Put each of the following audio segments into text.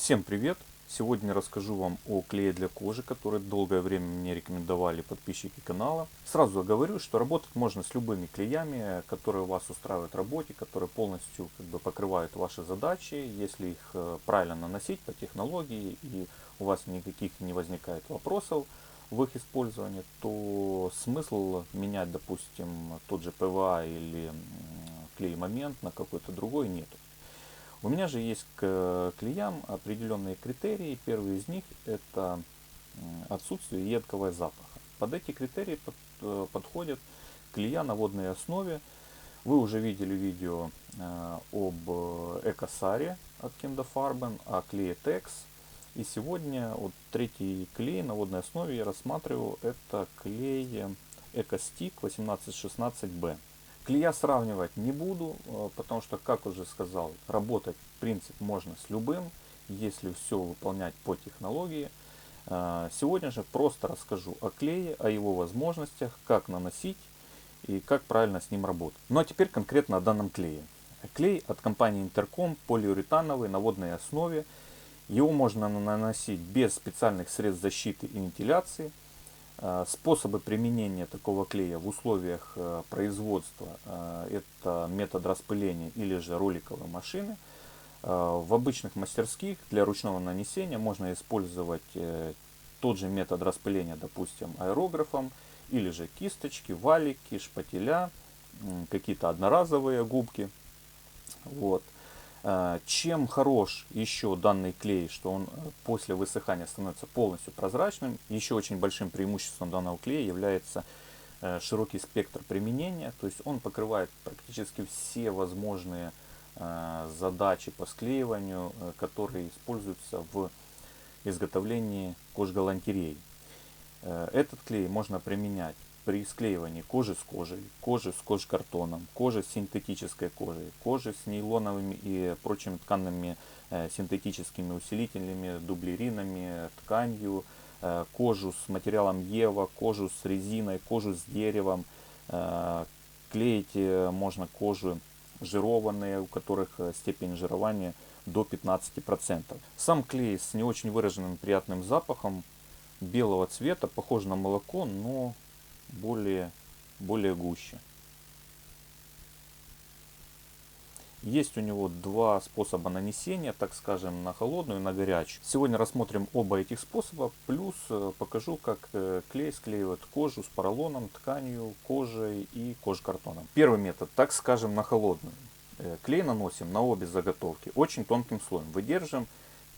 Всем привет! Сегодня расскажу вам о клее для кожи, который долгое время мне рекомендовали подписчики канала. Сразу говорю, что работать можно с любыми клеями, которые вас устраивают в работе, которые полностью покрывают ваши задачи. Если их правильно наносить по технологии и у вас никаких не возникает вопросов в их использовании, то смысл менять, допустим, тот же ПВА или клей Момент на какой-то другой нету. У меня же есть к клеям определенные критерии. Первый из них это отсутствие едкого запаха. Под эти критерии подходят клея на водной основе. Вы уже видели видео об Экосаре от Кендофарбен, о клее Текс. И сегодня вот третий клей на водной основе я рассматриваю. Это клей Экостик 1816B. Клея сравнивать не буду, потому что, как уже сказал, работать в принципе можно с любым, если все выполнять по технологии. Сегодня же просто расскажу о клее, о его возможностях, как наносить и как правильно с ним работать. Ну а теперь конкретно о данном клее. Клей от компании Интерком, полиуретановый на водной основе. Его можно наносить без специальных средств защиты и вентиляции. Способы применения такого клея в условиях производства это метод распыления или же роликовые машины. В обычных мастерских для ручного нанесения можно использовать тот же метод распыления, допустим, аэрографом, или же кисточки, валики, шпателя, какие-то одноразовые губки. Вот. Чем хорош еще данный клей, что он после высыхания становится полностью прозрачным. Еще очень большим преимуществом данного клея является широкий спектр применения. То есть он покрывает практически все возможные задачи по склеиванию, которые используются в изготовлении кожгалантерей. Этот клей можно применять при склеивании кожи с кожкартоном, кожи с синтетической кожей, кожи с нейлоновыми и прочими тканными синтетическими усилителями, дублеринами, тканью, кожу с материалом Ева, кожу с резиной, кожу с деревом. Клеить можно кожи жированные, у которых степень жирования до 15%. Сам клей с не очень выраженным приятным запахом, белого цвета, похож на молоко, но более гуще. Есть у него два способа нанесения, так скажем, на холодную и на горячую. Сегодня рассмотрим оба этих способа, плюс покажу, как клей склеивает кожу с поролоном, тканью, кожей и кожкартоном. Первый метод, так скажем, на холодную. Клей наносим на обе заготовки очень тонким слоем. Выдержим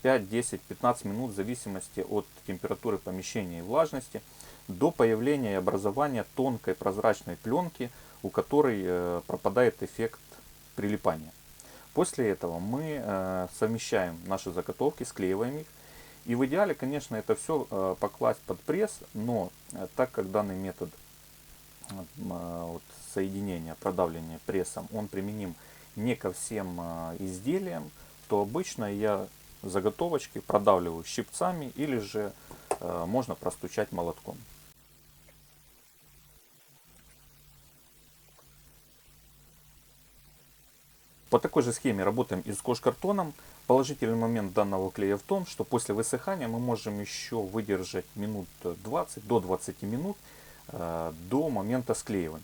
5, 10, 15 минут в зависимости от температуры помещения и влажности до появления и образования тонкой прозрачной пленки, у которой пропадает эффект прилипания. После этого мы совмещаем наши заготовки, склеиваем их. И в идеале, конечно, это все покласть под пресс, но так как данный метод соединения, продавливания прессом, он применим не ко всем изделиям, то обычно я заготовочки продавливаю щипцами или же можно простучать молотком. По такой же схеме работаем и с кожкартоном. Положительный момент данного клея в том, что после высыхания мы можем еще выдержать минут 20 до 20 минут до момента склеивания.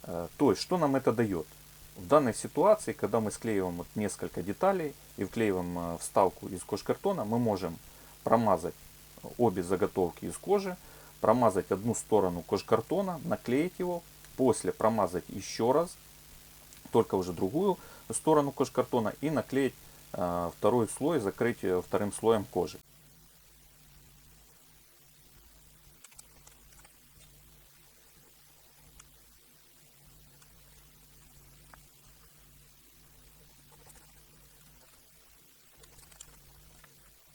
То есть, что нам это дает? В данной ситуации, когда мы склеиваем несколько деталей и вклеиваем вставку из кожкартона, мы можем промазать обе заготовки из кожи, промазать одну сторону кожкартона, наклеить его, после промазать еще раз, только уже другую сторону кожкартона и наклеить второй слой, закрыть вторым слоем кожи.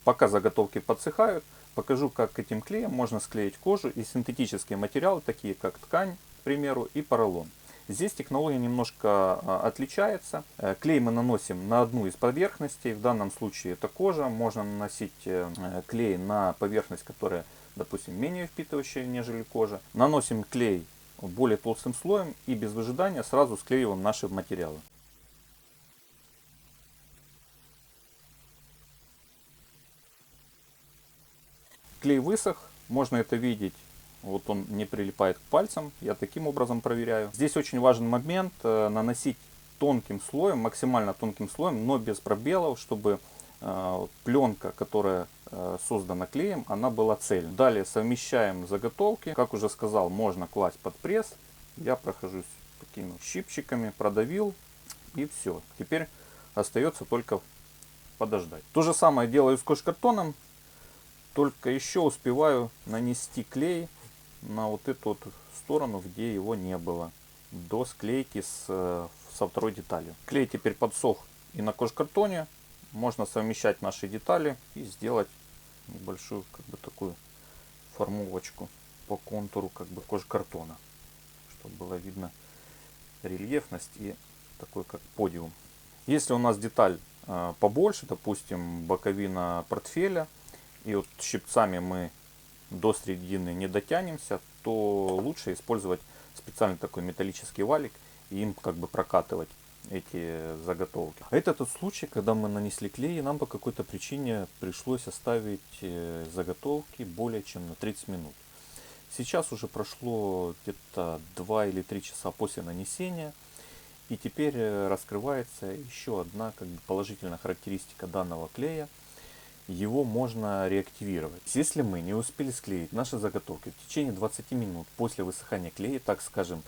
Пока заготовки подсыхают, покажу, как этим клеем можно склеить кожу и синтетические материалы, такие как ткань, к примеру, и поролон. Здесь технология немножко отличается. Клей мы наносим на одну из поверхностей, в данном случае это кожа. Можно наносить клей на поверхность, которая, допустим, менее впитывающая, нежели кожа. Наносим клей более толстым слоем и без выжидания сразу склеиваем наши материалы. Клей высох, можно это видеть. Вот он не прилипает к пальцам, я таким образом проверяю. Здесь очень важный момент, наносить тонким слоем, максимально тонким слоем, но без пробелов, чтобы пленка, которая создана клеем, она была цельной. Далее совмещаем заготовки. Как уже сказал, можно класть под пресс. Я прохожусь такими щипчиками, продавил, и все. Теперь остается только подождать. То же самое делаю с кош-картоном, только еще успеваю нанести клей на вот эту вот сторону, где его не было, до склейки со второй деталью. Клей теперь подсох и на кош-картоне. Можно совмещать наши детали и сделать небольшую как бы такую формовочку по контуру как бы кош-картона, чтобы было видно рельефность и такой как подиум. Если у нас деталь побольше, допустим боковина портфеля, и вот щипцами мы до середины не дотянемся, то лучше использовать специальный такой металлический валик и им как бы прокатывать эти заготовки. А это тот случай, когда мы нанесли клей, и нам по какой-то причине пришлось оставить заготовки более чем на 30 минут. Сейчас уже прошло где-то 2 или 3 часа после нанесения, и теперь раскрывается еще одна как бы положительная характеристика данного клея. Его можно реактивировать. Если мы не успели склеить наши заготовки в течение 20 минут после высыхания клея, так скажем,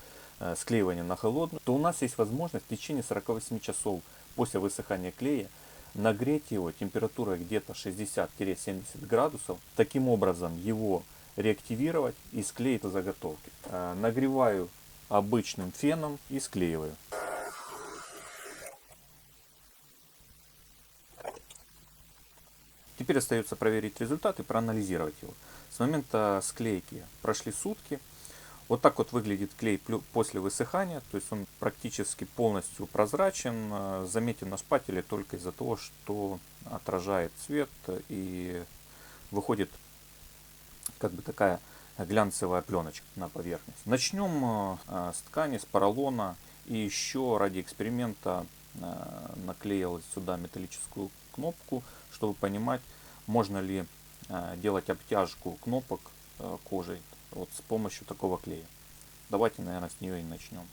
склеивания на холодную, то у нас есть возможность в течение 48 часов после высыхания клея нагреть его температурой где-то 60-70 градусов. Таким образом его реактивировать и склеить заготовки. Нагреваю обычным феном и склеиваю. Теперь остается проверить результат и проанализировать его. С момента склейки прошли сутки. Вот так вот выглядит клей после высыхания. То есть он практически полностью прозрачен. Заметен на шпателе только из-за того, что отражает свет и выходит как бы такая глянцевая пленочка на поверхность. Начнем с ткани, с поролона. И еще ради эксперимента наклеил сюда металлическую кнопку, чтобы понимать, можно ли делать обтяжку кнопок кожей вот с помощью такого клея. Давайте, наверное, с нее и начнем.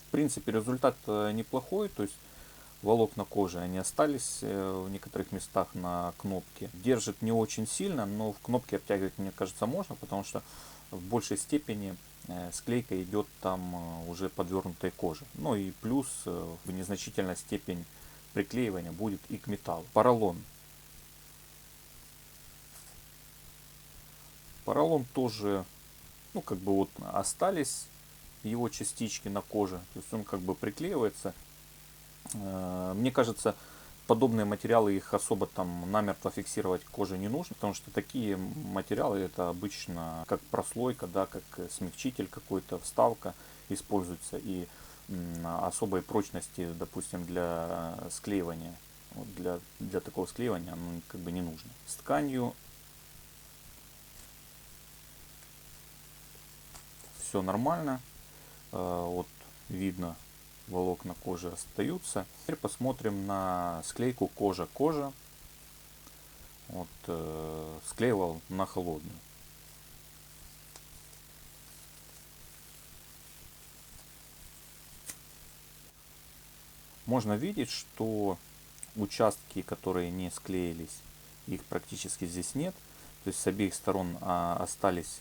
В принципе, результат неплохой, то есть волокна кожи они остались в некоторых местах на кнопке. Держит не очень сильно, но в кнопке обтягивать, мне кажется, можно, потому что в большей степени склейка идет там уже подвернутой кожи. Ну и плюс в незначительной степень приклеивания будет и к металлу. Поролон. Поролон тоже, ну как бы вот остались его частички на коже, то есть он как бы приклеивается. Мне кажется, подобные материалы, их особо там намертво фиксировать к коже не нужно, потому что такие материалы это обычно как прослойка, да, как смягчитель какой-то, вставка используется, и особой прочности, допустим, для склеивания, вот для такого склеивания оно как бы не нужно. С тканью все нормально, вот видно, волокна кожи остаются. Теперь посмотрим на склейку кожа-кожа. Вот, склеивал на холодную. Можно видеть, что участки, которые не склеились, их практически здесь нет. То есть с обеих сторон остались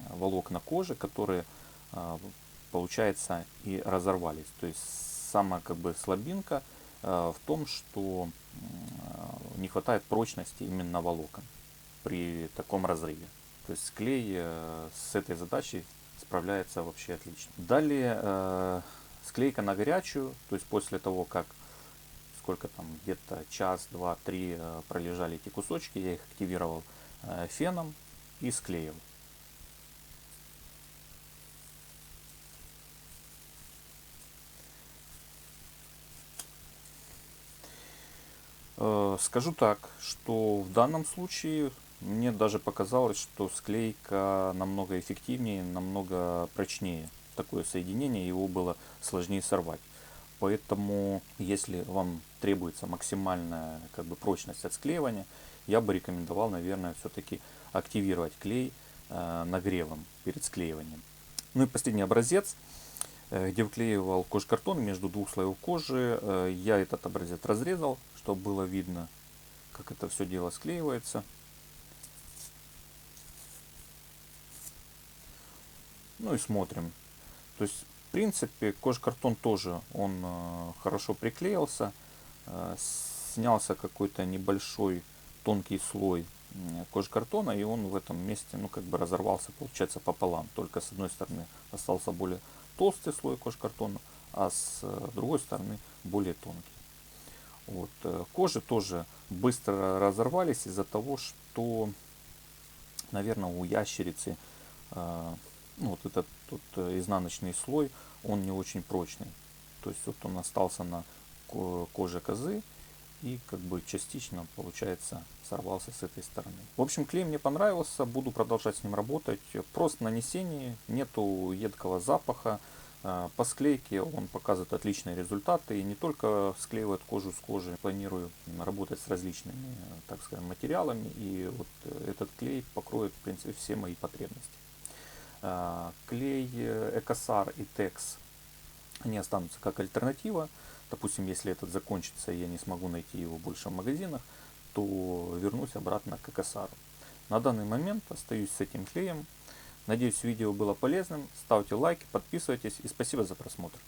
волокна кожи, которые получается и разорвались. То есть самая как бы слабинка в том, что не хватает прочности именно волокон при таком разрыве. То есть клей с этой задачей справляется вообще отлично. Далее склейка на горячую, то есть после того как сколько там где-то час, два, три пролежали эти кусочки, я их активировал феном и склеил. Скажу так, что в данном случае мне даже показалось, что склейка намного эффективнее, намного прочнее. Такое соединение, его было сложнее сорвать. Поэтому, если вам требуется максимальная как бы прочность от склеивания, я бы рекомендовал, наверное, все-таки активировать клей нагревом перед склеиванием. Ну и последний образец, где вклеивал кожкартон между двух слоев кожи. Я этот образец разрезал, чтобы было видно, как это все дело склеивается. Ну и смотрим. То есть, в принципе, кожкартон тоже, он хорошо приклеился. Снялся какой-то небольшой тонкий слой кожкартона, и он в этом месте, ну, как бы разорвался, получается, пополам. Только с одной стороны остался более толстый слой кожкартона, а с другой стороны более тонкий. Вот. Кожи тоже быстро разорвались из-за того, что, наверное, у ящерицы ну, вот этот тут изнаночный слой, он не очень прочный. То есть вот он остался на коже козы и как бы частично, получается, сорвался с этой стороны. В общем, клей мне понравился, буду продолжать с ним работать. Просто нанесение, нету едкого запаха. По склейке он показывает отличные результаты и не только склеивает кожу с кожей. Планирую работать с различными, так скажем, материалами, и вот этот клей покроет, в принципе, все мои потребности. Клей Экосар и Текс, они останутся как альтернатива. Допустим, если этот закончится и я не смогу найти его больше в магазинах, то вернусь обратно к Экосару. На данный момент остаюсь с этим клеем. Надеюсь, видео было полезным. Ставьте лайки, подписывайтесь и спасибо за просмотр.